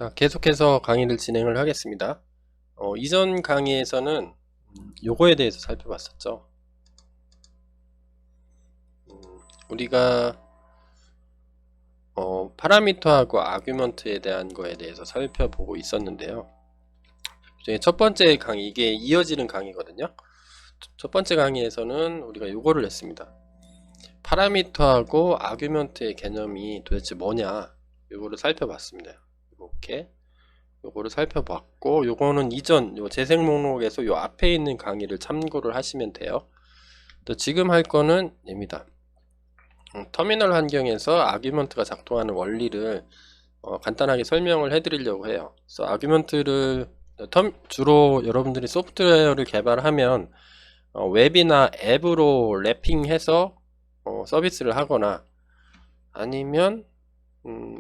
자, 계속해서 강의를 진행을 하겠습니다. 이전 강의에서는 요거에 대해서 살펴봤었죠. 우리가 파라미터하고 아규먼트에 대한 거에 대해서 살펴보고 있었는데요. 첫 번째 강의, 이게 이어지는 강의거든요. 첫 번째 강의에서는 우리가 요거를 했습니다. 파라미터하고 아규먼트의 개념이 도대체 뭐냐, 요거를 살펴봤습니다. 이렇게 요거를 살펴봤고, 요거는 이전 요 재생 목록에서 요 앞에 있는 강의를 참고를 하시면 돼요. 또 지금 할 거는 얘입니다. 터미널 환경에서 아규먼트가 작동하는 원리를 간단하게 설명을 해 드리려고 해요. 그래서 아규먼트를 주로 여러분들이 소프트웨어를 개발하면 웹이나 앱으로 랩핑해서 서비스를 하거나, 아니면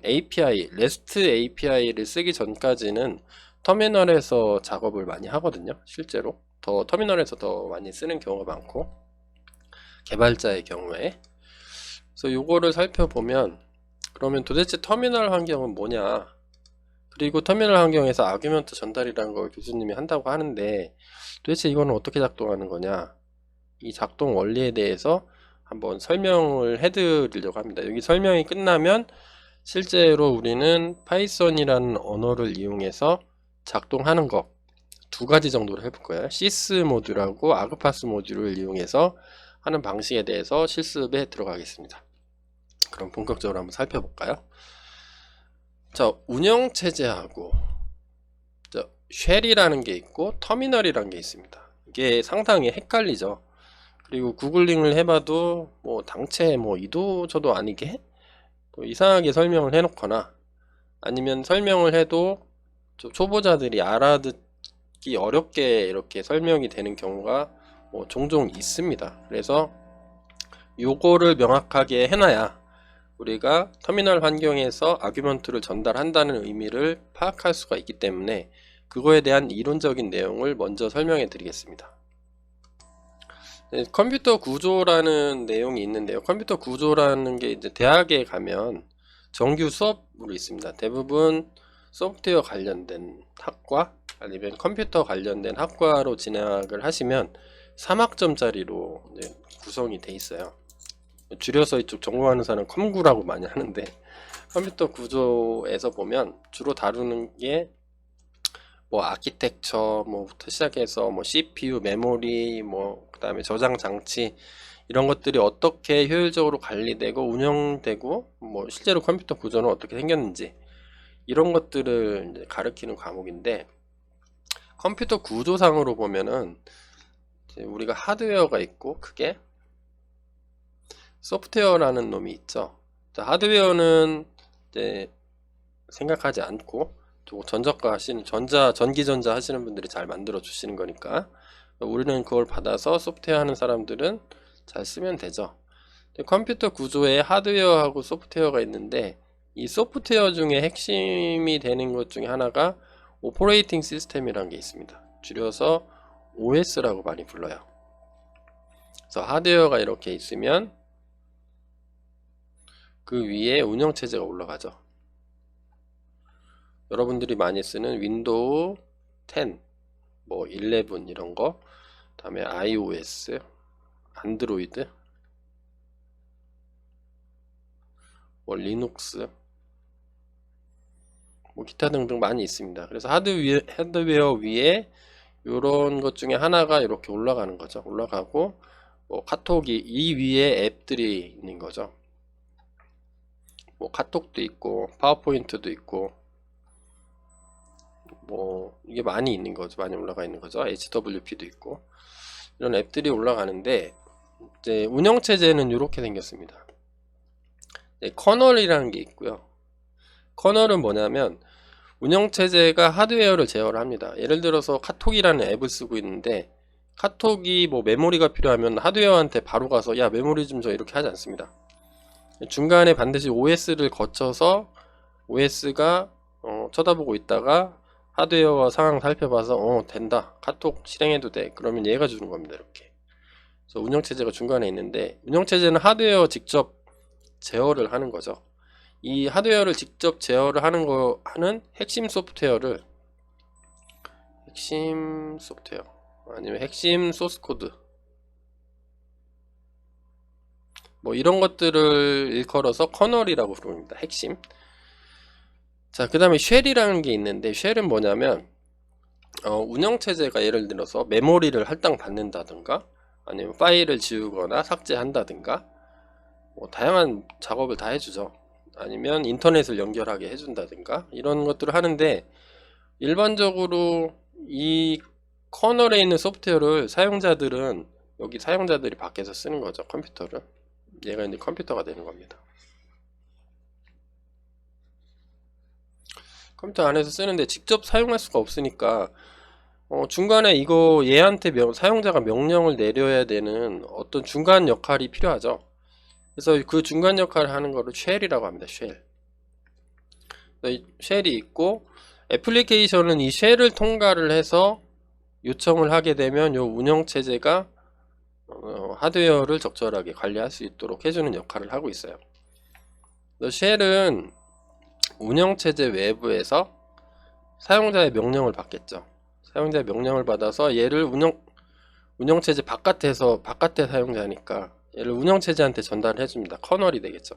API, REST API를 쓰기 전까지는 터미널에서 작업을 많이 하거든요. 실제로 터미널에서 더 많이 쓰는 경우가 많고, 개발자의 경우에. 그래서 요거를 살펴보면, 그러면 도대체 터미널 환경은 뭐냐, 그리고 터미널 환경에서 아규먼트 전달이라는 걸 교수님이 한다고 하는데 도대체 이거는 어떻게 작동하는 거냐, 이 작동 원리에 대해서 한번 설명을 해드리려고 합니다. 여기 설명이 끝나면 실제로 우리는 파이썬이라는 언어를 이용해서 작동하는 거 두 가지 정도를 해볼 거예요. 시스 모듈하고 아그파스 모듈을 이용해서 하는 방식에 대해서 실습에 들어가겠습니다. 그럼 본격적으로 한번 살펴볼까요? 자, 운영체제하고 쉘이라는 게 있고 터미널이라는 게 있습니다. 이게 상당히 헷갈리죠. 그리고 구글링을 해봐도 뭐 당최 뭐 이도 저도 아니게 또 이상하게 설명을 해놓거나, 아니면 설명을 해도 초보자들이 알아듣기 어렵게 이렇게 설명이 되는 경우가 종종 있습니다. 그래서 요거를 명확하게 해놔야 우리가 터미널 환경에서 아규먼트를 전달한다는 의미를 파악할 수가 있기 때문에 그거에 대한 이론적인 내용을 먼저 설명해 드리겠습니다. 네, 컴퓨터 구조라는 내용이 있는데요. 컴퓨터 구조라는 게 이제 대학에 가면 정규 수업으로 있습니다. 대부분 소프트웨어 관련된 학과, 아니면 컴퓨터 관련된 학과로 진학을 하시면 3학점짜리로 이제 구성이 돼 있어요. 줄여서 이쪽 전공하는 사람은 컴구라고 많이 하는데, 컴퓨터 구조에서 보면 주로 다루는 게 아키텍처 부터 시작해서 CPU, 메모리, 그 다음에 저장 장치, 이런 것들이 어떻게 효율적으로 관리되고 운영되고, 실제로 컴퓨터 구조는 어떻게 생겼는지, 이런 것들을 이제 가르치는 과목인데, 컴퓨터 구조상으로 보면은 이제 우리가 하드웨어가 있고, 크게 소프트웨어라는 놈이 있죠. 자, 하드웨어는 이제 생각하지 않고 전자과 하시는 전기전자 하시는 분들이 잘 만들어 주시는 거니까 우리는 그걸 받아서 소프트웨어 하는 사람들은 잘 쓰면 되죠. 컴퓨터 구조에 하드웨어하고 소프트웨어가 있는데, 이 소프트웨어 중에 핵심이 되는 것 중에 하나가 오퍼레이팅 시스템이라는 게 있습니다. 줄여서 OS라고 많이 불러요. 그래서 하드웨어가 이렇게 있으면 그 위에 운영체제가 올라가죠. 여러분들이 많이 쓰는 윈도우 10, 11 이런 거, 다음에 iOS, 안드로이드, 리눅스, 기타 등등 많이 있습니다. 그래서 하드웨어 위에 이런 것 중에 하나가 이렇게 올라가는 거죠. 올라가고 카톡이 이 위에 앱들이 있는 거죠. 카톡도 있고 파워포인트도 있고 이게 많이 있는 거죠. 많이 올라가 있는 거죠. HWP도 있고 이런 앱들이 올라가는데, 이제 운영체제는 이렇게 생겼습니다. 커널이라는 게 있고요. 커널은 뭐냐면 운영체제가 하드웨어를 제어를 합니다. 예를 들어서 카톡이라는 앱을 쓰고 있는데, 카톡이 메모리가 필요하면 하드웨어한테 바로 가서 야 메모리 좀 줘, 이렇게 하지 않습니다. 중간에 반드시 OS를 거쳐서 OS가 쳐다보고 있다가 하드웨어 상황 살펴봐서 된다, 카톡 실행해도 돼, 그러면 얘가 주는 겁니다. 이렇게. 그래서 운영체제가 중간에 있는데, 운영체제는 하드웨어 직접 제어를 하는 거죠. 이 하드웨어를 직접 제어를 하는 핵심 소프트웨어 아니면 핵심 소스 코드 뭐 이런 것들을 일컬어서 커널이라고 부릅니다. 핵심. 자, 그 다음에 쉘이라는 게 있는데, 쉘은 뭐냐면 운영체제가 예를 들어서 메모리를 할당 받는다든가 아니면 파일을 지우거나 삭제한다든가 뭐 다양한 작업을 다 해주죠. 아니면 인터넷을 연결하게 해준다든가 이런 것들을 하는데, 일반적으로 이 커널에 있는 소프트웨어를 사용자들은, 여기 사용자들이 밖에서 쓰는 거죠. 컴퓨터를. 얘가 이제 컴퓨터가 되는 겁니다. 컴퓨터 안에서 쓰는데 직접 사용할 수가 없으니까 중간에 이거 얘한테 사용자가 명령을 내려야 되는 어떤 중간 역할이 필요하죠. 그래서 그 중간 역할을 하는 거를 쉘이라고 합니다. 쉘이 있고, 애플리케이션은 이 쉘을 통과를 해서 요청을 하게 되면 요 운영체제가 하드웨어를 적절하게 관리할 수 있도록 해주는 역할을 하고 있어요. 쉘은 운영체제 외부에서 사용자의 명령을 받겠죠. 사용자의 명령을 받아서 얘를 운영체제 바깥의 사용자니까 얘를 운영체제한테 전달을 해줍니다. 커널이 되겠죠.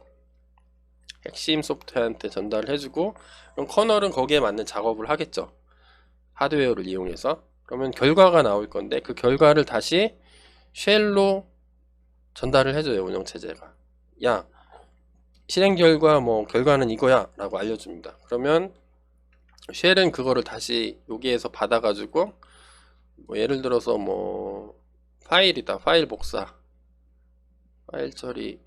핵심 소프트웨어한테 전달을 해주고, 그럼 커널은 거기에 맞는 작업을 하겠죠. 하드웨어를 이용해서. 그러면 결과가 나올 건데, 그 결과를 다시 쉘로 전달을 해줘요. 운영체제가. 야, 실행 결과 결과는 이거야 라고 알려줍니다. 그러면 쉘은 그거를 다시 여기에서 받아가지고 예를 들어서 파일이다, 파일 복사, 파일 처리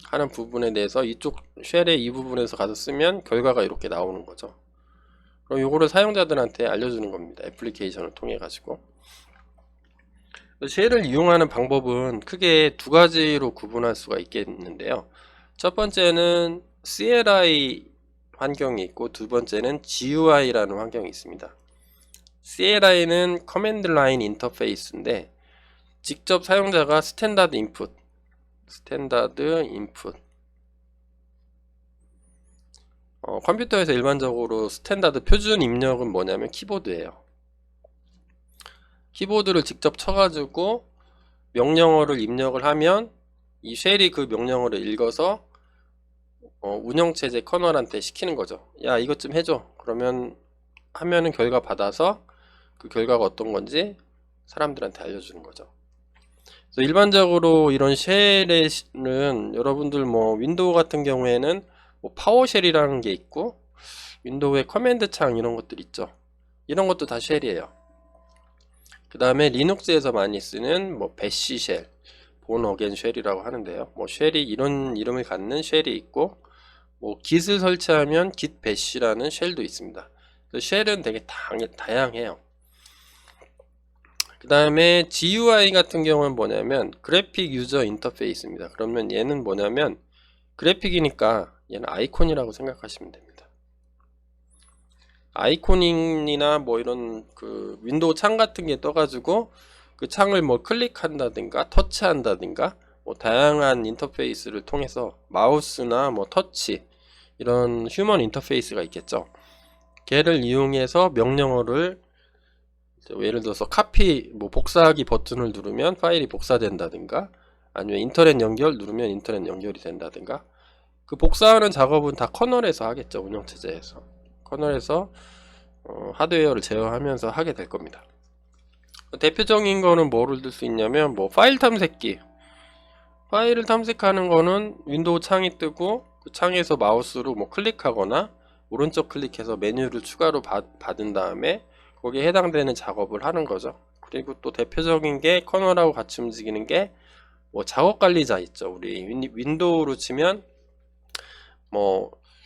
하는 부분에 대해서 이쪽 쉘의 이 부분에서 가서 쓰면 결과가 이렇게 나오는 거죠. 그럼 요거를 사용자들한테 알려주는 겁니다. 애플리케이션을 통해 가지고. 쉘을 이용하는 방법은 크게 두 가지로 구분할 수가 있겠는데요. 첫 번째는 CLI 환경이 있고, 두 번째는 GUI라는 환경이 있습니다. CLI는 커맨드 라인 인터페이스인데, 직접 사용자가 스탠다드 인풋 컴퓨터에서 일반적으로 스탠다드 표준 입력은 뭐냐면 키보드예요. 키보드를 직접 쳐가지고 명령어를 입력을 하면 이 쉘이 그 명령어를 읽어서 운영체제 커널한테 시키는 거죠. 야, 이것 좀 해줘. 그러면 하면은 결과 받아서 그 결과가 어떤 건지 사람들한테 알려주는 거죠. 그래서 일반적으로 이런 쉘은 여러분들 윈도우 같은 경우에는 파워쉘이라는 게 있고, 윈도우의 커맨드 창 이런 것들 있죠. 이런 것도 다 쉘이에요. 그 다음에 리눅스에서 많이 쓰는 배시 쉘, 본 어겐 쉘이라고 하는데요. 쉘이 이런 이름을 갖는 쉘이 있고, git을 설치하면 git bash라는 쉘도 있습니다. 쉘은 되게 다양해요. 그 다음에 GUI 같은 경우는 뭐냐면 그래픽 유저 인터페이스입니다. 그러면 얘는 뭐냐면 그래픽이니까 얘는 아이콘이라고 생각하시면 됩니다. 아이콘이나 이런 그 윈도우 창 같은 게 떠가지고 그 창을 클릭한다든가 터치한다든가 다양한 인터페이스를 통해서 마우스나 터치 이런 휴먼 인터페이스가 있겠죠. 걔를 이용해서 명령어를 예를 들어서 카피 복사하기 버튼을 누르면 파일이 복사된다든가, 아니면 인터넷 연결 누르면 인터넷 연결이 된다든가, 그 복사하는 작업은 다 커널에서 하겠죠. 운영체제에서 커널에서 하드웨어를 제어하면서 하게 될 겁니다. 대표적인 거는 뭐를 들 수 있냐면 파일 탐색기. 파일을 탐색하는 거는 윈도우 창이 뜨고 그 창에서 마우스로 클릭하거나 오른쪽 클릭해서 메뉴를 추가로 받은 다음에 거기에 해당되는 작업을 하는 거죠. 그리고 또 대표적인 게 커널하고 같이 움직이는 게 작업 관리자 있죠. 우리 윈도우로 치면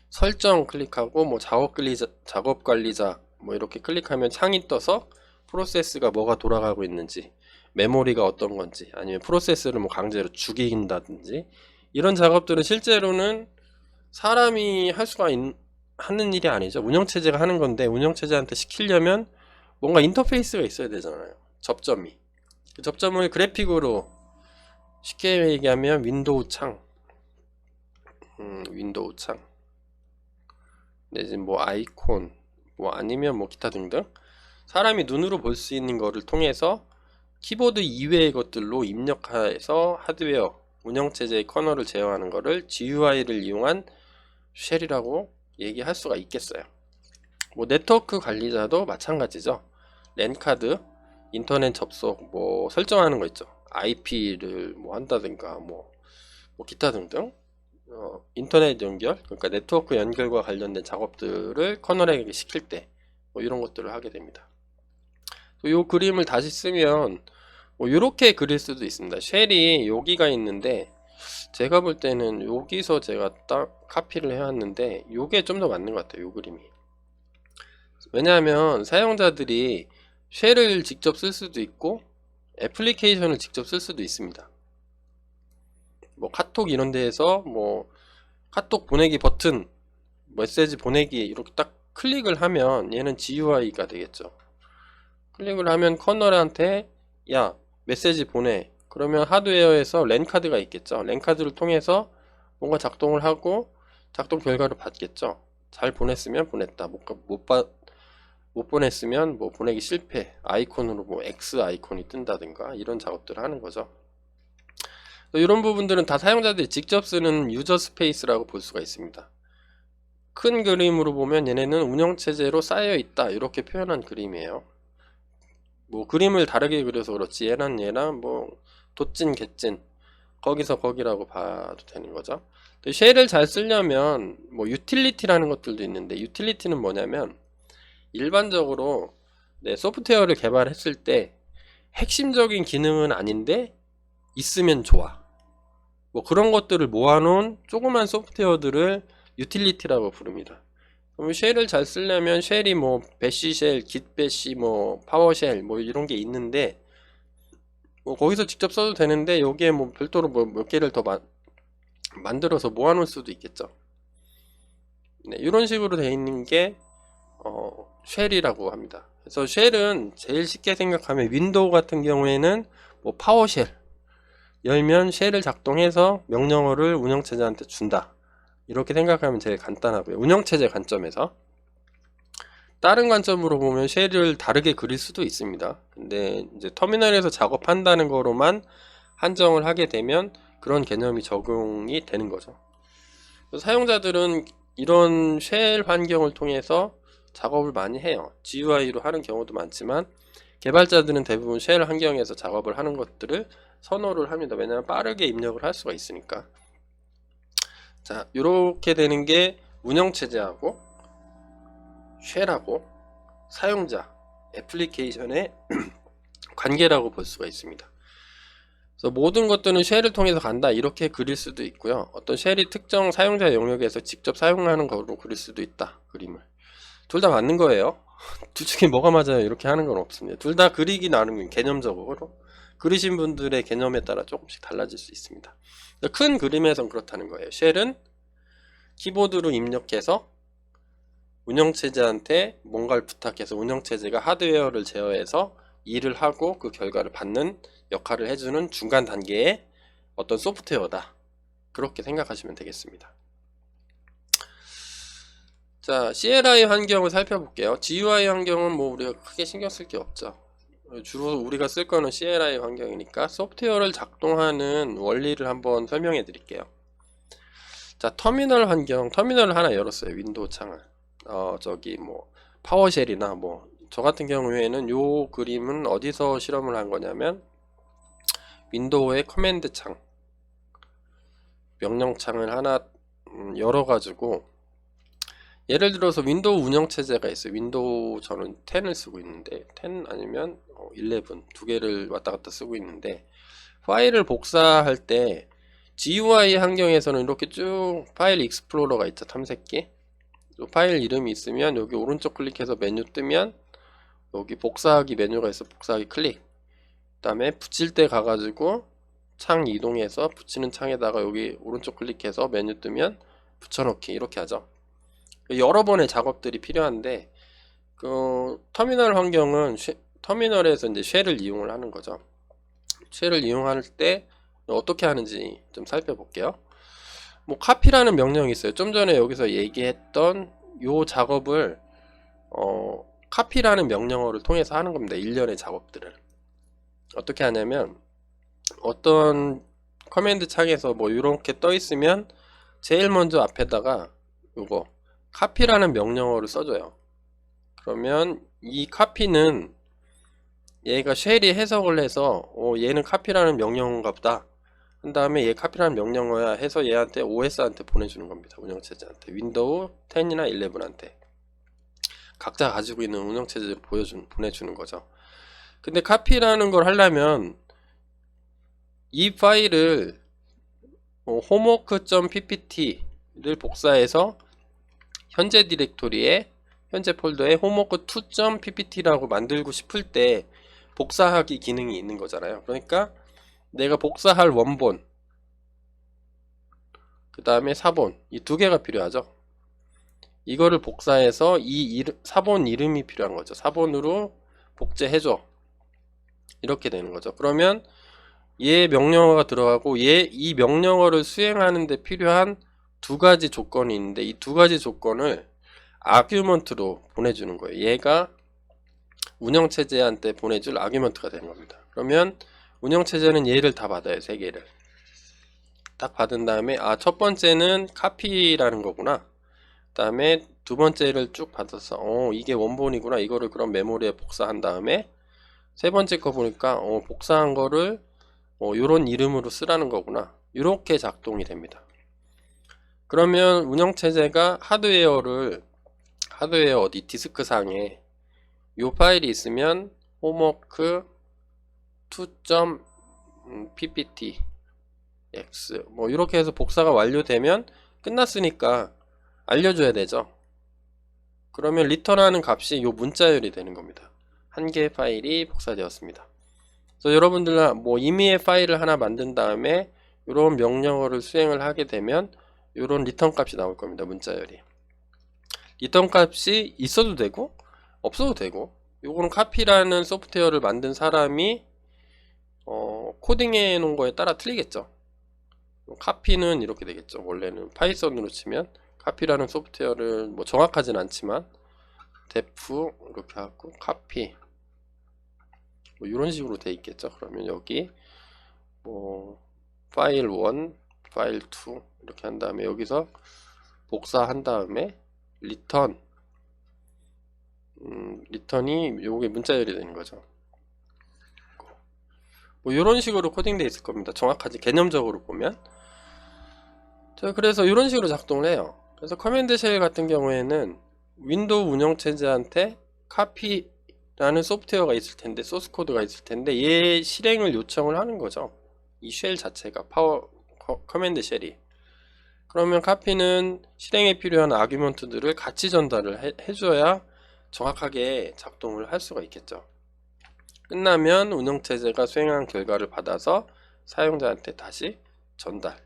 설정 클릭하고 작업 관리자 이렇게 클릭하면 창이 떠서 프로세스가 뭐가 돌아가고 있는지, 메모리가 어떤 건지, 아니면 프로세스를 강제로 죽인다든지, 이런 작업들은 실제로는 사람이 할 수가 하는 일이 아니죠. 운영체제가 하는 건데, 운영체제한테 시키려면 뭔가 인터페이스가 있어야 되잖아요. 접점이. 그 접점을 그래픽으로 쉽게 얘기하면 윈도우 창, 윈도우 창 내지는 뭐 아이콘 뭐 아니면 뭐 기타 등등 사람이 눈으로 볼 수 있는 거를 통해서 키보드 이외의 것들로 입력해서 하드웨어 운영체제의 커널을 제어하는 거를 GUI를 이용한 쉘이라고 얘기할 수가 있겠어요. 뭐 네트워크 관리자도 마찬가지죠. 랜카드 인터넷 접속 뭐 설정하는 거 있죠. IP를 뭐 한다든가 뭐 기타 등등 인터넷 연결 그러니까 네트워크 연결과 관련된 작업들을 커널에게 시킬 때 뭐 이런 것들을 하게 됩니다. 이 그림을 다시 쓰면 뭐 이렇게 그릴 수도 있습니다. 쉘이 여기가 있는데 제가 볼 때는 여기서 제가 딱 카피를 해왔는데 이게 좀 더 맞는 것 같아요. 이 그림이. 왜냐하면 사용자들이 쉘을 직접 쓸 수도 있고 애플리케이션을 직접 쓸 수도 있습니다. 뭐 카톡 이런 데에서 뭐 카톡 보내기 버튼 메시지 보내기 이렇게 딱 클릭을 하면 얘는 GUI가 되겠죠. 클릭을 하면 커널한테 야 메시지 보내 그러면 하드웨어에서 랜카드가 있겠죠. 랜카드를 통해서 뭔가 작동을 하고 작동 결과를 받겠죠. 잘 보냈으면 보냈다 못 보냈으면 뭐 보내기 실패 아이콘으로 뭐 X 아이콘이 뜬다든가 이런 작업들을 하는 거죠. 이런 부분들은 다 사용자들이 직접 쓰는 유저 스페이스라고 볼 수가 있습니다. 큰 그림으로 보면 얘네는 운영체제로 쌓여 있다 이렇게 표현한 그림이에요. 뭐 그림을 다르게 그려서 그렇지 얘랑 뭐 돗진 개찐 거기서 거기라고 봐도 되는 거죠. 쉘을 잘 쓰려면 뭐 유틸리티라는 것들도 있는데 유틸리티는 뭐냐면 일반적으로 소프트웨어를 개발했을 때 핵심적인 기능은 아닌데 있으면 좋아 뭐 그런 것들을 모아놓은 조그만 소프트웨어들을 유틸리티라고 부릅니다. 그럼 쉘을 잘 쓰려면 쉘이 뭐 배시 쉘, git 배시, 뭐 파워쉘 뭐 이런 게 있는데 뭐 거기서 직접 써도 되는데 여기에 뭐 별도로 뭐 몇 개를 더 만들어서 모아놓을 수도 있겠죠. 네, 이런 식으로 되어 있는 게 쉘이라고 합니다. 그래서 쉘은 제일 쉽게 생각하면 윈도우 같은 경우에는 뭐 파워쉘 열면 쉘을 작동해서 명령어를 운영체제한테 준다. 이렇게 생각하면 제일 간단하고요. 운영체제 관점에서 다른 관점으로 보면 쉘을 다르게 그릴 수도 있습니다. 근데 이제 터미널에서 작업한다는 거로만 한정을 하게 되면 그런 개념이 적용이 되는 거죠. 사용자들은 이런 쉘 환경을 통해서 작업을 많이 해요. GUI로 하는 경우도 많지만 개발자들은 대부분 쉘 환경에서 작업을 하는 것들을 선호를 합니다. 왜냐하면 빠르게 입력을 할 수가 있으니까. 자, 이렇게 되는 게 운영체제하고 쉘하고 사용자, 애플리케이션의 관계라고 볼 수가 있습니다. 그래서 모든 것들은 쉘을 통해서 간다 이렇게 그릴 수도 있고요. 어떤 쉘이 특정 사용자 영역에서 직접 사용하는 거로 그릴 수도 있다. 그림을. 둘 다 맞는 거예요. 둘 중에 뭐가 맞아요 이렇게 하는 건 없습니다. 둘 다 그리기 나름 개념적으로 그리신 분들의 개념에 따라 조금씩 달라질 수 있습니다. 큰 그림에선 그렇다는 거예요. 쉘은 키보드로 입력해서 운영체제한테 뭔가를 부탁해서 운영체제가 하드웨어를 제어해서 일을 하고 그 결과를 받는 역할을 해주는 중간 단계의 어떤 소프트웨어다. 그렇게 생각하시면 되겠습니다. 자, CLI 환경을 살펴볼게요. GUI 환경은 뭐 우리가 크게 신경 쓸 게 없죠. 주로 우리가 쓸 거는 CLI 환경이니까 소프트웨어를 작동하는 원리를 한번 설명해 드릴게요. 자, 터미널 환경, 터미널을 하나 열었어요. 윈도우 창을. 저기 뭐 파워쉘이나 뭐 저 같은 경우에는 요 그림은 어디서 실험을 한 거냐면 윈도우의 커맨드 창, 명령 창을 하나 열어가지고 예를 들어서 윈도우 운영체제가 있어요. 윈도우 저는 10을 쓰고 있는데 10 아니면 11 두 개를 왔다 갔다 쓰고 있는데 파일을 복사할 때 GUI 환경에서는 이렇게 쭉 파일 익스플로러가 있죠. 탐색기. 파일 이름이 있으면 여기 오른쪽 클릭해서 메뉴 뜨면 여기 복사하기 메뉴가 있어. 복사하기 클릭. 그 다음에 붙일 때 가가지고 창 이동해서 붙이는 창에다가 여기 오른쪽 클릭해서 메뉴 뜨면 붙여넣기 이렇게 하죠. 여러 번의 작업들이 필요한데 그 터미널 환경은 터미널에서 이제 쉘을 이용을 하는 거죠. 쉘을 이용할 때 어떻게 하는지 좀 살펴볼게요. 뭐 카피라는 명령이 있어요. 좀 전에 여기서 얘기했던 요 작업을 카피라는 명령어를 통해서 하는 겁니다. 일련의 작업들을 어떻게 하냐면, 어떤 커맨드 창에서 뭐 이렇게 떠 있으면 제일 먼저 앞에다가 요거 카피라는 명령어를 써줘요. 그러면 이 카피는 얘가 쉘이 해석을 해서 얘는 카피라는 명령어인가 보다 한 다음에 얘 카피라는 명령어야 해서 얘한테 OS한테 보내주는 겁니다. 운영체제한테 윈도우 10이나 11한테 각자 가지고 있는 운영체제를 보내주는 거죠. 근데 카피라는 걸 하려면 이 파일을 homework.ppt를 복사해서 현재 디렉토리에 현재 폴더에 homework2.ppt라고 만들고 싶을 때 복사하기 기능이 있는 거잖아요. 그러니까 내가 복사할 원본 그 다음에 사본 이 두 개가 필요하죠. 이거를 복사해서 사본 이름이 필요한 거죠. 사본으로 복제해줘 이렇게 되는 거죠. 그러면 얘 명령어가 들어가고 이 명령어를 수행하는 데 필요한 두 가지 조건이 있는데 이 두 가지 조건을 아규먼트로 보내주는 거예요. 얘가 운영체제한테 보내줄 아규먼트가 되는 겁니다. 그러면 운영체제는 얘를 다 받아요. 세 개를 딱 받은 다음에 첫 번째는 카피라는 거구나. 그 다음에 두 번째를 쭉 받아서 이게 원본이구나. 이거를 그럼 메모리에 복사한 다음에 세 번째 거 보니까 복사한 거를 요런 이름으로 쓰라는 거구나. 이렇게 작동이 됩니다. 그러면 운영체제가 하드웨어 어디 디스크 상에 요 파일이 있으면 homework 2.ppt x 뭐 이렇게 해서 복사가 완료되면 끝났으니까 알려줘야 되죠. 그러면 리턴하는 값이 요 문자열이 되는 겁니다. 한 개의 파일이 복사되었습니다. 그래서 여러분들 뭐 임의의 파일을 하나 만든 다음에 이런 명령어를 수행을 하게 되면 이런 리턴 값이 나올 겁니다. 문자열이. 리턴 값이 있어도 되고 없어도 되고, 요거는 카피라는 소프트웨어를 만든 사람이 코딩해 놓은 거에 따라 틀리겠죠. 카피는 이렇게 되겠죠. 원래는 파이썬으로 치면 카피라는 소프트웨어를 뭐 정확하진 않지만 def 이렇게 하고 카피 뭐 이런 식으로 돼 있겠죠. 그러면 여기 뭐 파일 1, 파일 2 이렇게 한 다음에 여기서 복사한 다음에 리턴이 요게 문자열이 되는 거죠. 뭐 이런 식으로 코딩되어 있을 겁니다. 정확하지 개념적으로 보면. 자, 그래서 이런 식으로 작동을 해요. 그래서 커맨드 쉘 같은 경우에는 윈도우 운영체제한테 카피라는 소프트웨어가 있을 텐데, 소스 코드가 있을 텐데 얘 실행을 요청을 하는 거죠. 이 쉘 자체가 커맨드 쉘이. 그러면 카피는 실행에 필요한 아규먼트들을 같이 전달을 해줘야 정확하게 작동을 할 수가 있겠죠. 끝나면 운영체제가 수행한 결과를 받아서 사용자한테 다시 전달해주는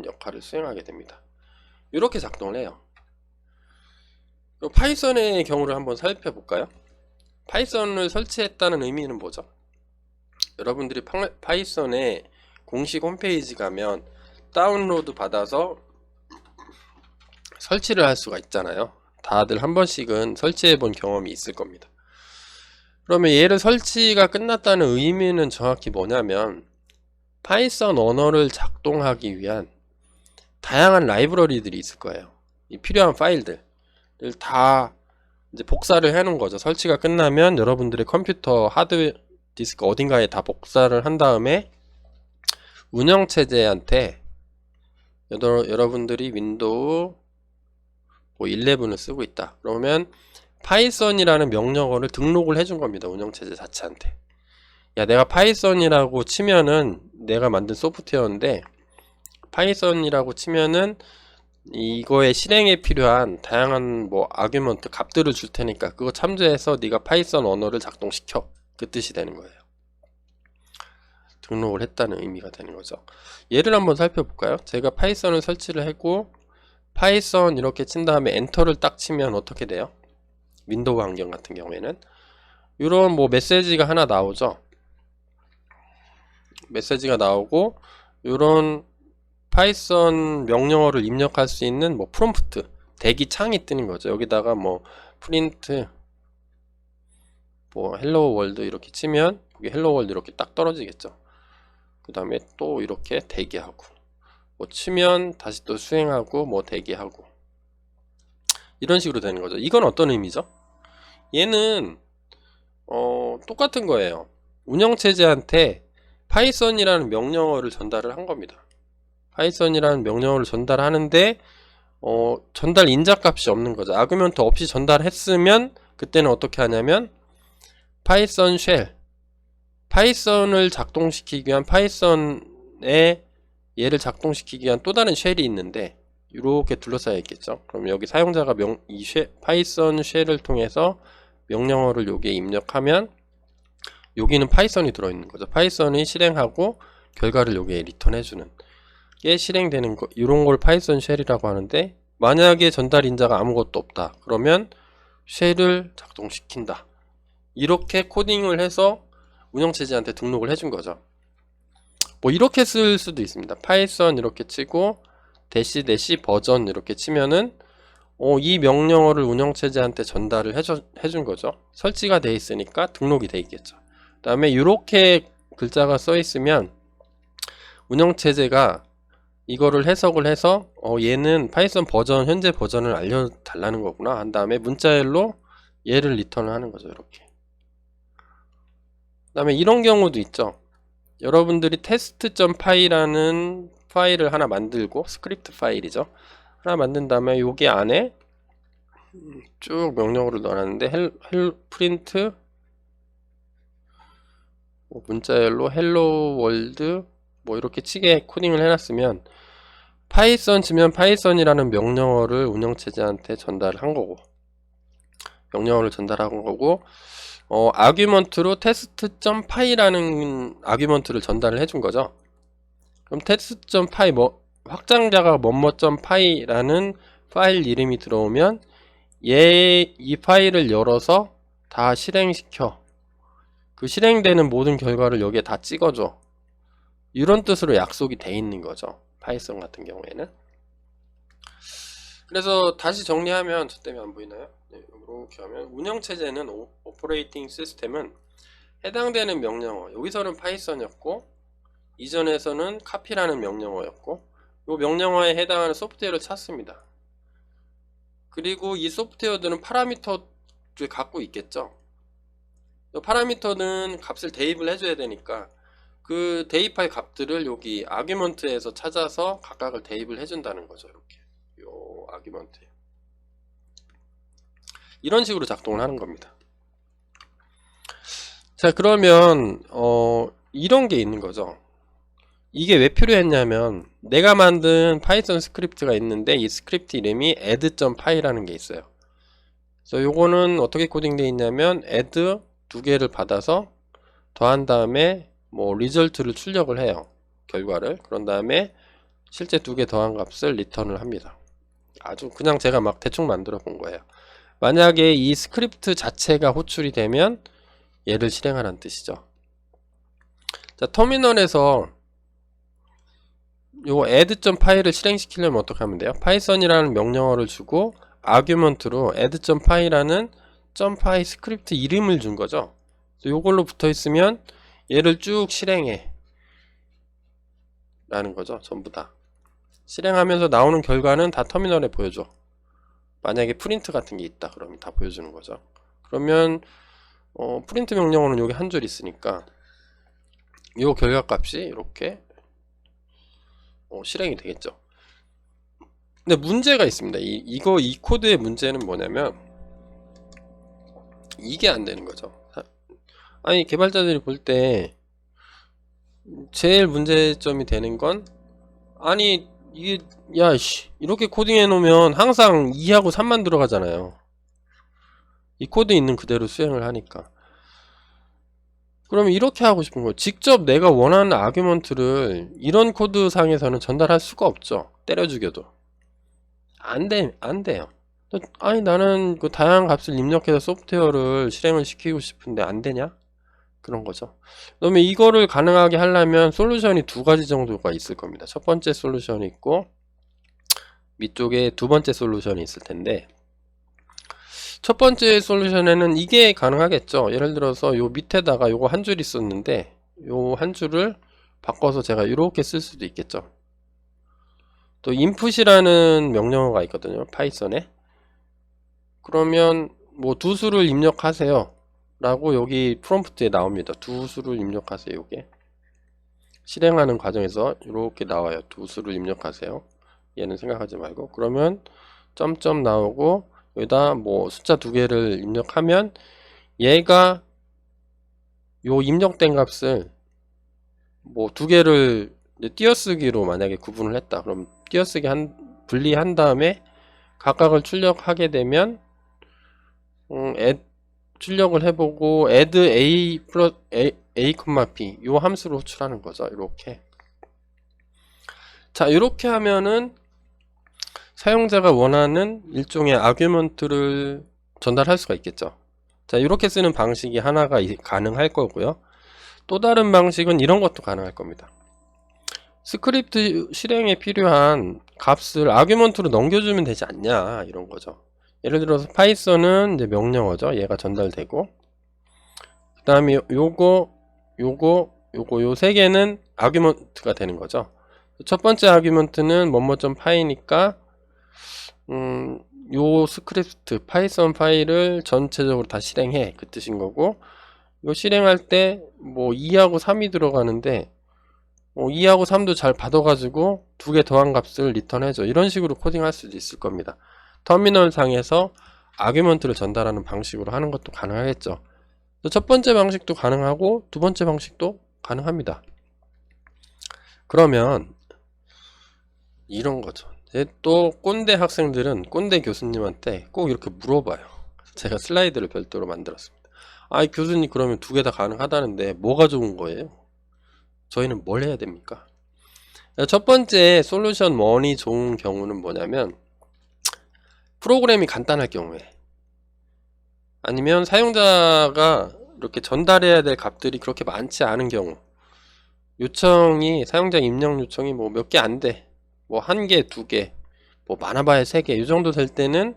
역할을 수행하게 됩니다. 이렇게 작동을 해요. 파이썬의 경우를 한번 살펴볼까요? 파이썬을 설치했다는 의미는 뭐죠? 여러분들이 파이썬의 공식 홈페이지 가면 다운로드 받아서 설치를 할 수가 있잖아요. 다들 한 번씩은 설치해 본 경험이 있을 겁니다. 그러면 얘를 설치가 끝났다는 의미는 정확히 뭐냐면, 파이썬 언어를 작동하기 위한 다양한 라이브러리들이 있을 거예요. 이 필요한 파일들을 다 이제 복사를 해 놓은 거죠. 설치가 끝나면 여러분들의 컴퓨터 하드 디스크 어딘가에 다 복사를 한 다음에 운영체제한테 여러분들이 윈도우 11을 쓰고 있다. 그러면 파이썬이라는 명령어를 등록을 해준 겁니다. 운영체제 자체한테. 야, 내가 파이썬이라고 치면은 내가 만든 소프트웨어인데, 파이썬이라고 치면은 이거의 실행에 필요한 다양한 뭐 아규먼트 값들을 줄 테니까 그거 참조해서 네가 파이썬 언어를 작동시켜. 그 뜻이 되는 거예요. 등록을 했다는 의미가 되는 거죠. 예를 한번 살펴볼까요? 제가 파이썬을 설치를 했고 파이썬 이렇게 친 다음에 엔터를 딱 치면 어떻게 돼요? 윈도우 환경 같은 경우에는 이런 뭐 메시지가 하나 나오죠. 메시지가 나오고 이런 파이썬 명령어를 입력할 수 있는 뭐 프롬프트 대기 창이 뜨는 거죠. 여기다가 뭐 프린트 뭐 헬로 월드 이렇게 치면 여기 헬로 월드 이렇게 딱 떨어지겠죠. 그 다음에 또 이렇게 대기하고 뭐 치면 다시 또 수행하고 뭐 대기하고 이런 식으로 되는 거죠. 이건 어떤 의미죠? 얘는 똑같은 거예요. 운영체제한테 파이썬이라는 명령어를 전달을 한 겁니다. 파이썬이라는 명령어를 전달하는데 전달 인자값이 없는 거죠. 아규먼트 없이 전달했으면 그때는 어떻게 하냐면 파이썬 쉘, 파이썬을 작동시키기 위한 파이썬의 얘를 작동시키기 위한 또 다른 쉘이 있는데 이렇게 둘러싸여 있겠죠. 그럼 여기 사용자가 파이썬 쉘을 통해서 명령어를 여기에 입력하면 여기는 파이썬이 들어있는 거죠. 파이썬이 실행하고 결과를 여기에 리턴해주는 게 실행되는 거, 이런 걸 파이썬 쉘이라고 하는데, 만약에 전달 인자가 아무것도 없다 그러면 쉘을 작동시킨다, 이렇게 코딩을 해서 운영체제한테 등록을 해준 거죠. 뭐 이렇게 쓸 수도 있습니다. 파이썬 이렇게 치고 대시 버전 이렇게 치면은 이 명령어를 운영체제한테 전달을 해준 거죠. 설치가 돼 있으니까 등록이 돼 있겠죠. 그 다음에 이렇게 글자가 써 있으면 운영체제가 이거를 해석을 해서 얘는 파이썬 버전 현재 버전을 알려달라는 거구나 한 다음에 문자열로 얘를 리턴을 하는 거죠. 이렇게. 그 다음에 이런 경우도 있죠. 여러분들이 test.py라는 파일을 하나 만들고, 스크립트 파일이죠. 하나 만든 다음에 여기 안에 쭉 명령어를 넣어놨는데 프린트 문자열로 헬로 월드 뭐 이렇게 치게 코딩을 해놨으면 파이썬 치면 파이썬이라는 명령어를 운영체제한테 전달한 거고, 명령어를 전달한 거고, 아규먼트로 test.py라는 아규먼트를 전달을 해준 거죠. 그럼 test.py 확장자가 뭐뭐.py라는 파일 이름이 들어오면 이 파일을 열어서 다 실행시켜. 그 실행되는 모든 결과를 여기에 다 찍어줘. 이런 뜻으로 약속이 돼 있는 거죠. 파이썬 같은 경우에는. 그래서 다시 정리하면, 저 때문에 안 보이나요? 네, 이렇게 하면 운영체제는 오퍼레이팅 시스템은 해당되는 명령어, 여기서는 파이썬이었고 이전에서는 카피라는 명령어였고, 이 명령어에 해당하는 소프트웨어를 찾습니다. 그리고 이 소프트웨어들은 파라미터를 갖고 있겠죠. 이 파라미터는 값을 대입을 해줘야 되니까 그 대입할 값들을 여기 아규먼트에서 찾아서 각각을 대입을 해준다는 거죠. 이렇게 요 아규먼트에 이런 식으로 작동을 하는 겁니다. 자, 그러면 이런 게 있는 거죠. 이게 왜 필요했냐면 내가 만든 파이썬 스크립트가 있는데 이 스크립트 이름이 add.py라는 게 있어요. 그래서 요거는 어떻게 코딩되어 있냐면 add 두 개를 받아서 더한 다음에 뭐 리절트를 출력을 해요. 결과를. 그런 다음에 실제 두 개 더한 값을 리턴을 합니다. 아주 그냥 제가 막 대충 만들어 본 거예요. 만약에 이 스크립트 자체가 호출이 되면 얘를 실행하라는 뜻이죠. 자, 터미널에서 요 add.py를 실행시키려면 어떻게 하면 돼요? 파이썬이라는 명령어를 주고 아규먼트로 add.py라는 .py 스크립트 이름을 준 거죠. 요걸로 붙어 있으면 얘를 쭉 실행해 라는 거죠. 전부 다 실행하면서 나오는 결과는 다 터미널에 보여줘. 만약에 프린트 같은 게 있다 그러면 다 보여주는 거죠. 그러면 프린트 명령어는 여기 한 줄 있으니까 요 결과값이 이렇게 실행이 되겠죠. 근데 문제가 있습니다. 이 코드의 문제는 뭐냐면 이게 안 되는 거죠. 아니, 개발자들이 볼 때 제일 문제점이 되는 건, 아니 이게 이렇게 코딩해 놓으면 항상 2하고 3만 들어가잖아요. 이 코드 있는 그대로 수행을 하니까. 그러면 이렇게 하고 싶은 거예요. 직접 내가 원하는 아규먼트를 이런 코드 상에서는 전달할 수가 없죠. 때려 죽여도 안 돼요. 아니, 나는 그 다양한 값을 입력해서 소프트웨어를 실행을 시키고 싶은데 안 되냐? 그런 거죠. 그러면 이거를 가능하게 하려면 솔루션이 두 가지 정도가 있을 겁니다. 첫 번째 솔루션이 있고 위쪽에 두 번째 솔루션이 있을 텐데, 첫 번째 솔루션에는 이게 가능하겠죠. 예를 들어서 요 밑에다가 요거 한 줄 있었는데 요 한 줄을 바꿔서 제가 이렇게 쓸 수도 있겠죠. 또 input이라는 명령어가 있거든요, 파이썬에. 그러면 뭐 두 수를 입력하세요 라고 여기 프롬프트에 나옵니다. 두 수를 입력하세요. 요게 실행하는 과정에서 이렇게 나와요. 두 수를 입력하세요. 얘는 생각하지 말고. 그러면 점점 나오고 여기다 뭐 숫자 두 개를 입력하면 얘가 요 입력된 값을 뭐 두 개를 띄어쓰기로 만약에 구분을 했다. 그럼 띄어쓰기 분리한 다음에 각각을 출력하게 되면 출력을 해보고 add a 플러스 a, b 요 함수로 호출하는 거죠. 이렇게. 자, 이렇게 하면은 사용자가 원하는 일종의 아규먼트를 전달할 수가 있겠죠. 자, 이렇게 쓰는 방식이 하나가 가능할 거고요. 또 다른 방식은 이런 것도 가능할 겁니다. 스크립트 실행에 필요한 값을 아규먼트로 넘겨주면 되지 않냐, 이런 거죠. 예를 들어서 파이썬은 이제 명령어죠. 얘가 전달되고, 그 다음에 요거 요 세 개는 아규먼트가 되는 거죠. 첫 번째 아규먼트는 뭐뭐.py니까 요 스크립트 파이썬 파일을 전체적으로 다 실행해, 그 뜻인 거고, 이거 실행할 때 뭐 2하고 3이 들어가는데 2하고 3도 잘 받아가지고 두 개 더한 값을 리턴해줘, 이런 식으로 코딩할 수도 있을 겁니다. 터미널 상에서 아규먼트를 전달하는 방식으로 하는 것도 가능하겠죠. 첫 번째 방식도 가능하고 두 번째 방식도 가능합니다. 그러면 이런 거죠. 또 꼰대 학생들은 꼰대 교수님한테 꼭 이렇게 물어봐요. 제가 슬라이드를 별도로 만들었습니다. 아이 교수님, 그러면 두 개 다 가능하다는데 뭐가 좋은 거예요? 저희는 뭘 해야 됩니까? 첫 번째 솔루션 1이 좋은 경우는 뭐냐면, 프로그램이 간단할 경우에, 아니면 사용자가 이렇게 전달해야 될 값들이 그렇게 많지 않은 경우, 사용자 입력 요청이 뭐 몇 개 안 돼, 뭐 한 개, 두 개, 뭐 많아봐야 세 개, 이 정도 될 때는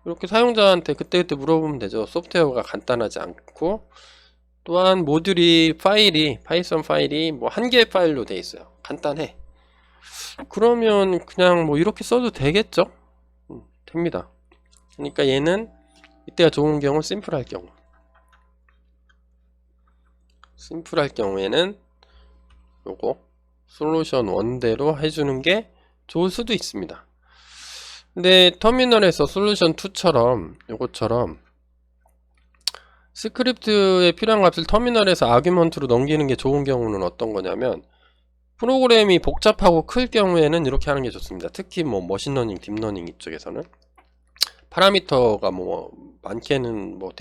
이렇게 사용자한테 그때그때 물어보면 되죠. 소프트웨어가 간단하지 않고, 또한 모듈이 파이썬 파일이 뭐 한 개의 파일로 돼 있어요. 간단해. 그러면 그냥 뭐 이렇게 써도 되겠죠? 됩니다. 그러니까 얘는 이때가 좋은 경우, 심플할 경우에는 요거 솔루션 1대로 해주는 게 좋을 수도 있습니다. 근데 터미널에서 솔루션 2처럼 요것처럼 스크립트에 필요한 값을 터미널에서 아규먼트로 넘기는 게 좋은 경우는 어떤 거냐면, 프로그램이 복잡하고 클 경우에는 이렇게 하는 게 좋습니다. 특히 뭐 머신러닝, 딥러닝 이쪽에서는 파라미터가 뭐 많게는 뭐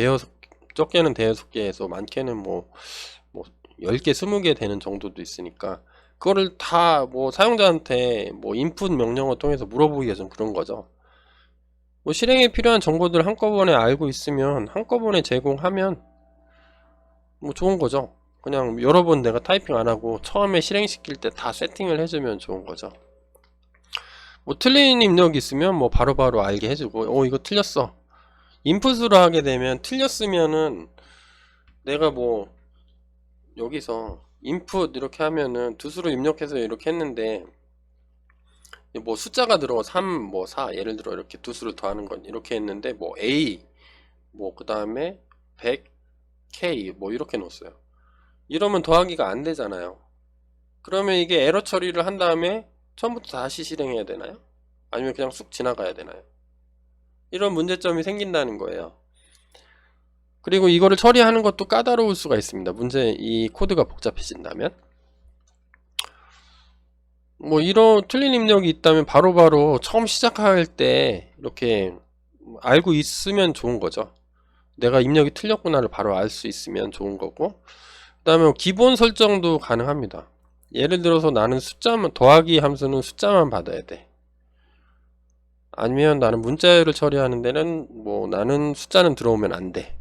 적게는 대여섯 개에서 많게는 뭐 10개, 20개 되는 정도도 있으니까 그거를 다 뭐 사용자한테 뭐 인풋 명령어 통해서 물어보기가 좀 그런 거죠. 뭐 실행에 필요한 정보들 한꺼번에 알고 있으면 한꺼번에 제공하면 뭐 좋은 거죠. 그냥 여러 번 내가 타이핑 안 하고 처음에 실행시킬 때 다 세팅을 해주면 좋은 거죠. 뭐 틀린 입력이 있으면 뭐 바로바로 알게 해주고, 이거 틀렸어. 인풋으로 하게 되면 틀렸으면은 내가 뭐 여기서 인풋 이렇게 하면은 두 수로 입력해서 이렇게 했는데 뭐 숫자가 들어가 3, 뭐 4, 예를 들어 이렇게 두 수를 더하는 건 이렇게 했는데 뭐 A, 뭐 그 다음에 100K 뭐 이렇게 넣었어요. 이러면 더하기가 안 되잖아요. 그러면 이게 에러 처리를 한 다음에 처음부터 다시 실행해야 되나요? 아니면 그냥 쑥 지나가야 되나요? 이런 문제점이 생긴다는 거예요. 그리고 이거를 처리하는 것도 까다로울 수가 있습니다. 이 코드가 복잡해진다면. 뭐 이런 틀린 입력이 있다면 바로바로 처음 시작할 때 이렇게 알고 있으면 좋은 거죠. 내가 입력이 틀렸구나를 바로 알 수 있으면 좋은 거고, 그 다음에 기본 설정도 가능합니다. 예를 들어서 나는 더하기 함수는 숫자만 받아야 돼. 아니면 나는 문자열을 처리하는 데는 뭐 나는 숫자는 들어오면 안 돼.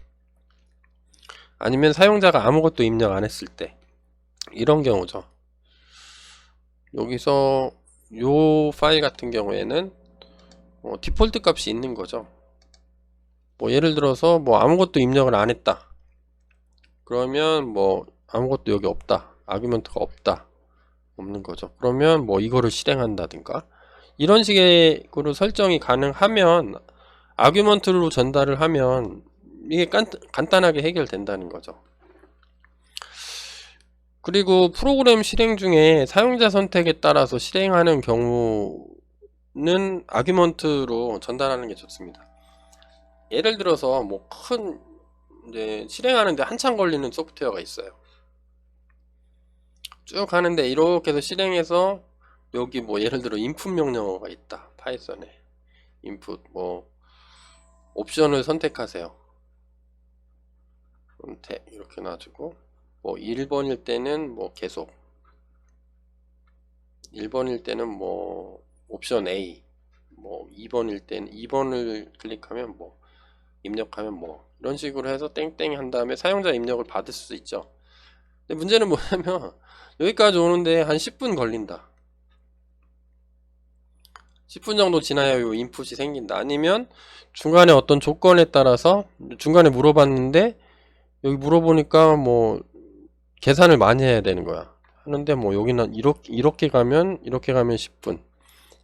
아니면 사용자가 아무것도 입력 안 했을 때, 이런 경우죠. 여기서 요 파일 같은 경우에는 디폴트 값이 있는 거죠. 뭐 예를 들어서 뭐 아무것도 입력을 안 했다, 그러면 뭐 아무것도 여기 없다, 아규먼트가 없다, 없는 거죠. 그러면 뭐 이거를 실행한다든가 이런 식으로 설정이 가능하면, 아규먼트로 전달을 하면 이게 간단하게 해결된다는 거죠. 그리고 프로그램 실행 중에 사용자 선택에 따라서 실행하는 경우는 아규먼트로 전달하는 게 좋습니다. 예를 들어서 뭐 큰 이제 실행하는데 한참 걸리는 소프트웨어가 있어요. 쭉 하는데 이렇게 해서 실행해서 여기 뭐 예를 들어 인풋 명령어가 있다, 파이썬에 인풋 뭐 옵션을 선택하세요, 선택 이렇게 놔주고, 뭐 1번일 때는 뭐 계속, 1번일 때는 뭐 옵션 A, 뭐 2번일 때는 2번을 클릭하면 뭐 입력하면 뭐 이런 식으로 해서 땡땡 한 다음에 사용자 입력을 받을 수 있죠. 근데 문제는 뭐냐면 여기까지 오는데 한 10분 걸린다, 10분 정도 지나야 요 인풋이 생긴다. 아니면 중간에 어떤 조건에 따라서 중간에 물어봤는데 여기 물어보니까 뭐 계산을 많이 해야 되는 거야. 하는데 뭐 여기는 이렇게 가면 10분,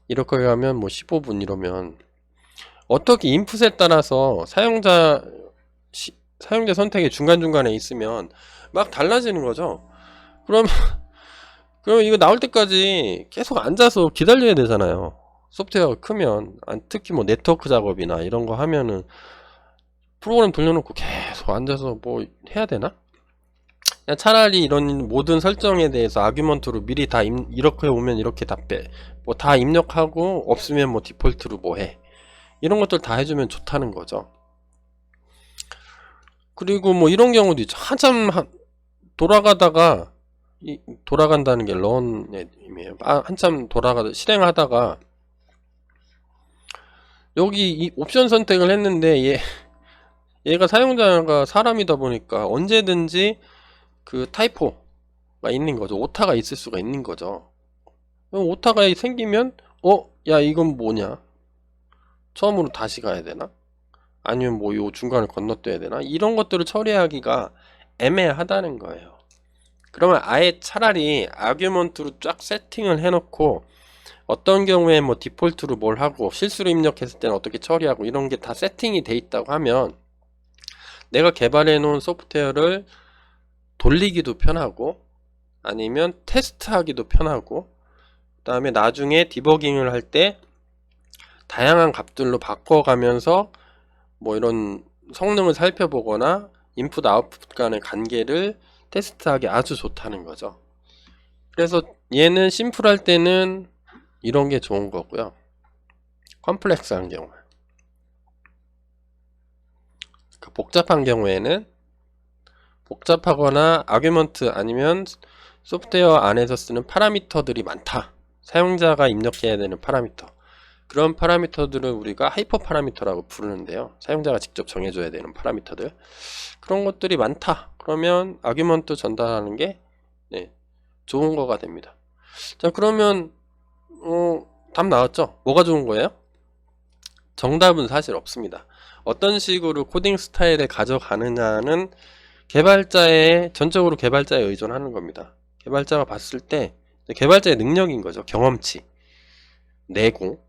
이렇게 가면 뭐 15분, 이러면 어떻게 인풋에 따라서 사용자 선택이 중간중간에 있으면 막 달라지는 거죠. 그럼 이거 나올 때까지 계속 앉아서 기다려야 되잖아요. 소프트웨어가 크면, 특히 뭐 네트워크 작업이나 이런 거 하면은 프로그램 돌려놓고 계속 앉아서 뭐 해야 되나? 그냥 차라리 이런 모든 설정에 대해서 아규먼트로 미리 다 이렇게 오면 이렇게 다 뭐 다 입력하고, 없으면 뭐 디폴트로 뭐 해, 이런 것들 다 해주면 좋다는 거죠. 그리고 뭐 이런 경우도 있죠. 한참 돌아가다가, 돌아간다는 게 런의 의미예요. 한참 실행하다가 여기 이 옵션 선택을 했는데 얘가 사용자가 사람이다 보니까 언제든지 그 타이포가 있는 거죠. 오타가 있을 수가 있는 거죠. 오타가 생기면 야 이건 뭐냐, 처음으로 다시 가야 되나, 아니면 뭐 요 중간을 건너뛰어야 되나, 이런 것들을 처리하기가 애매하다는 거예요. 그러면 아예 차라리 아규먼트로 쫙 세팅을 해놓고, 어떤 경우에 뭐 디폴트로 뭘 하고 실수로 입력했을 때는 어떻게 처리하고, 이런 게 다 세팅이 돼 있다고 하면 내가 개발해 놓은 소프트웨어를 돌리기도 편하고, 아니면 테스트하기도 편하고, 그 다음에 나중에 디버깅을 할 때 다양한 값들로 바꿔가면서 뭐 이런 성능을 살펴보거나 인풋 아웃풋 간의 관계를 테스트하기 아주 좋다는 거죠. 그래서 얘는 심플할 때는 이런 게 좋은 거고요. 컴플렉스한 경우, 복잡한 경우에는, 복잡하거나 아규먼트 아니면 소프트웨어 안에서 쓰는 파라미터들이 많다, 사용자가 입력해야 되는 파라미터, 그런 파라미터들을 우리가 하이퍼 파라미터라고 부르는데요. 사용자가 직접 정해줘야 되는 파라미터들, 그런 것들이 많다, 그러면 아규먼트 전달하는 게 좋은 거가 됩니다. 자, 그러면 답 나왔죠? 뭐가 좋은 거예요? 정답은 사실 없습니다. 어떤 식으로 코딩 스타일을 가져가느냐는 전적으로 개발자에 의존하는 겁니다. 개발자가 봤을 때 개발자의 능력인 거죠. 경험치, 내공,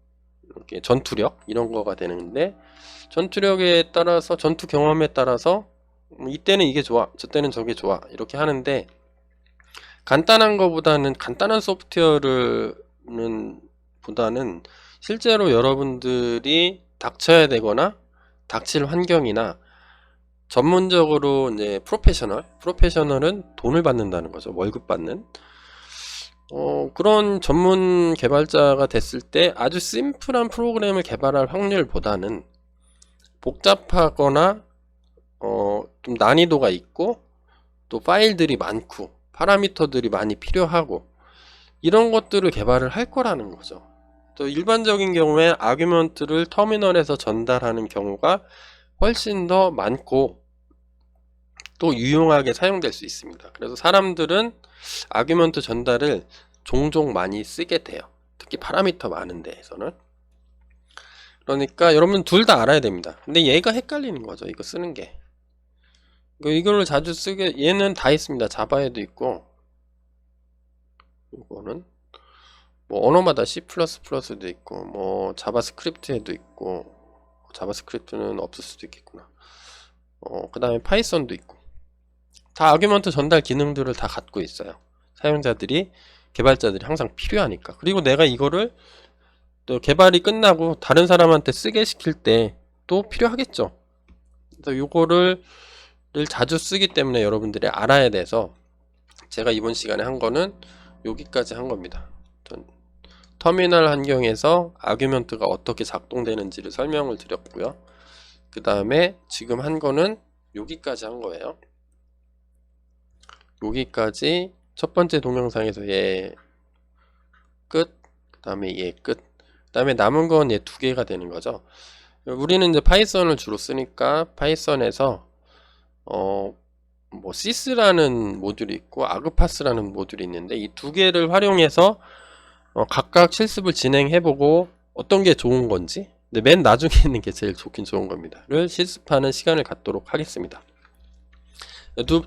이렇게 전투력, 이런 거가 되는데, 전투력에 따라서, 전투 경험에 따라서 이때는 이게 좋아, 저때는 저게 좋아, 이렇게 하는데, 간단한 소프트웨어를 보다는 실제로 여러분들이 닥쳐야 되거나 닥칠 환경이나, 전문적으로 이제 프로페셔널은 돈을 받는다는 거죠. 월급 받는 그런 전문 개발자가 됐을 때 아주 심플한 프로그램을 개발할 확률보다는 복잡하거나 좀 난이도가 있고, 또 파일들이 많고 파라미터들이 많이 필요하고, 이런 것들을 개발을 할 거라는 거죠. 또 일반적인 경우에 아규먼트를 터미널에서 전달하는 경우가 훨씬 더 많고, 또 유용하게 사용될 수 있습니다. 그래서 사람들은 아규먼트 전달을 종종 많이 쓰게 돼요. 특히 파라미터 많은 데에서는. 그러니까 여러분 둘 다 알아야 됩니다. 근데 얘가 헷갈리는 거죠. 이거 쓰는 게. 이거를 자주 쓰게, 얘는 다 있습니다. 자바에도 있고, 이거는 뭐 언어마다 C++도 있고, 뭐 자바스크립트에도 있고, 자바스크립트는 없을 수도 있겠구나. 그 다음에 파이썬도 있고, 다 아규먼트 전달 기능들을 다 갖고 있어요. 사용자들이, 개발자들이 항상 필요하니까. 그리고 내가 이거를 또 개발이 끝나고 다른 사람한테 쓰게 시킬 때 또 필요하겠죠. 그래서 요거를 자주 쓰기 때문에 여러분들이 알아야 돼서 제가 이번 시간에 한 거는 여기까지 한 겁니다. 터미널 환경에서 아규먼트가 어떻게 작동되는지를 설명을 드렸고요. 그 다음에 지금 한 거는 여기까지 한 거예요. 여기까지 첫 번째 동영상에서 얘 끝, 그 다음에 얘 끝, 그 다음에 남은 건 얘 두 개가 되는 거죠. 우리는 이제 파이썬을 주로 쓰니까 파이썬에서 뭐 시스라는 모듈이 있고 아그파스라는 모듈이 있는데 이 두 개를 활용해서 각각 실습을 진행해보고 어떤 게 좋은 건지, 근데 맨 나중에 있는 게 제일 좋긴 좋은 겁니다.를 실습하는 시간을 갖도록 하겠습니다.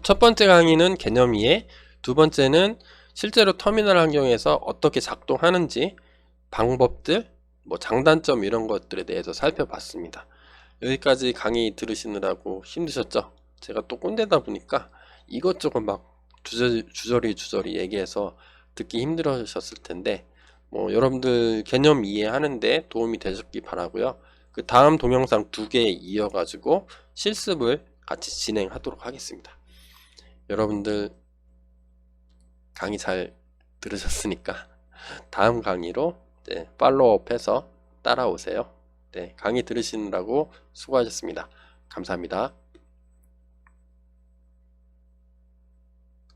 첫 번째 강의는 개념 이해, 두 번째는 실제로 터미널 환경에서 어떻게 작동하는지 방법들, 뭐 장단점 이런 것들에 대해서 살펴봤습니다. 여기까지 강의 들으시느라고 힘드셨죠? 제가 또 꼰대다 보니까 이것저것 막 주저리 얘기해서 듣기 힘들으셨을 텐데 뭐 여러분들 개념 이해하는데 도움이 되셨기 바라고요. 그 다음 동영상 두 개 이어가지고 실습을 같이 진행하도록 하겠습니다. 여러분들 강의 잘 들으셨으니까 다음 강의로 팔로우업해서 따라오세요. 네, 강의 들으시느라고 수고하셨습니다. 감사합니다.